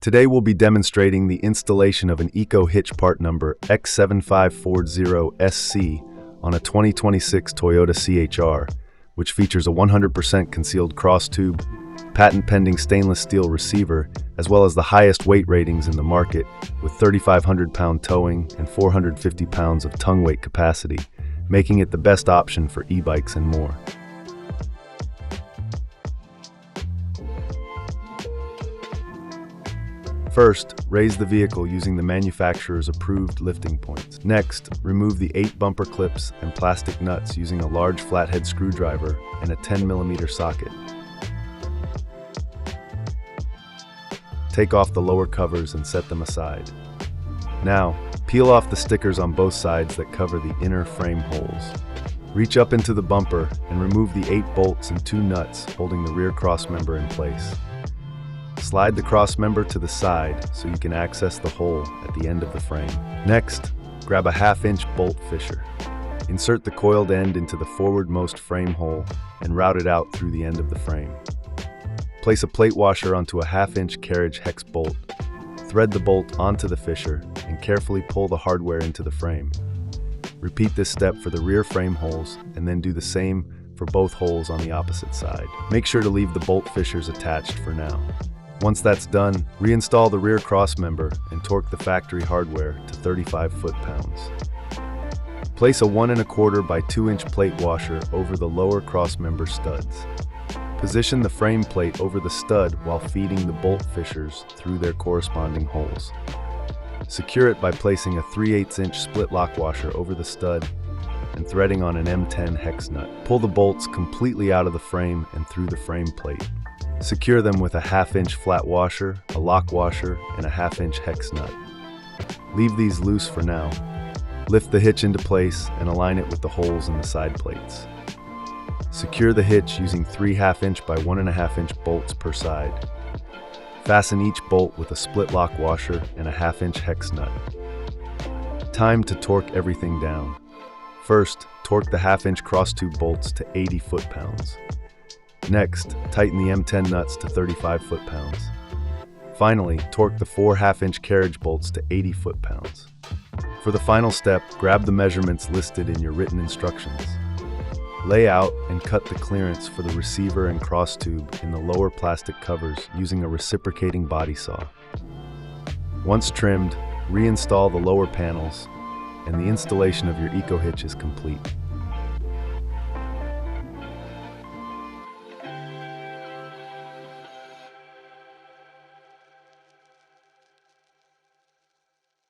Today we'll be demonstrating the installation of an EcoHitch part number X7540SC on a 2026 Toyota CHR, which features a 100% concealed cross tube, patent-pending stainless steel receiver, as well as the highest weight ratings in the market, with 3,500-pound towing and 450 pounds of tongue weight capacity, making it the best option for e-bikes and more. First, raise the vehicle using the manufacturer's approved lifting points. Next, remove the 8 bumper clips and plastic nuts using a large flathead screwdriver and a 10mm socket. Take off the lower covers and set them aside. Now, peel off the stickers on both sides that cover the inner frame holes. Reach up into the bumper and remove the 8 bolts and 2 nuts holding the rear crossmember in place. Slide the crossmember to the side so you can access the hole at the end of the frame. Next, grab a 1/2-inch bolt fisher. Insert the coiled end into the forwardmost frame hole and route it out through the end of the frame. Place a plate washer onto a 1/2-inch carriage hex bolt. Thread the bolt onto the fisher and carefully pull the hardware into the frame. Repeat this step for the rear frame holes and then do the same for both holes on the opposite side. Make sure to leave the bolt fishers attached for now. Once that's done, reinstall the rear crossmember and torque the factory hardware to 35 foot-pounds. Place a 1 1/4 by 2-inch plate washer over the lower crossmember studs. Position the frame plate over the stud while feeding the bolt fishers through their corresponding holes. Secure it by placing a 3/8-inch split lock washer over the stud and threading on an M10 hex nut. Pull the bolts completely out of the frame and through the frame plate. Secure them with a 1/2-inch flat washer, a lock washer, and a 1/2-inch hex nut. Leave these loose for now. Lift the hitch into place and align it with the holes in the side plates. Secure the hitch using 3 1/2-inch by 1 1/2-inch bolts per side. Fasten each bolt with a split lock washer and a 1/2-inch hex nut. Time to torque everything down. First, torque the 1/2-inch cross tube bolts to 80 foot-pounds. Next, tighten the M10 nuts to 35 foot-pounds. Finally, torque the 4 1/2-inch carriage bolts to 80 foot-pounds. For the final step, grab the measurements listed in your written instructions. Lay out and cut the clearance for the receiver and cross tube in the lower plastic covers using a reciprocating body saw. Once trimmed, reinstall the lower panels, and the installation of your EcoHitch is complete.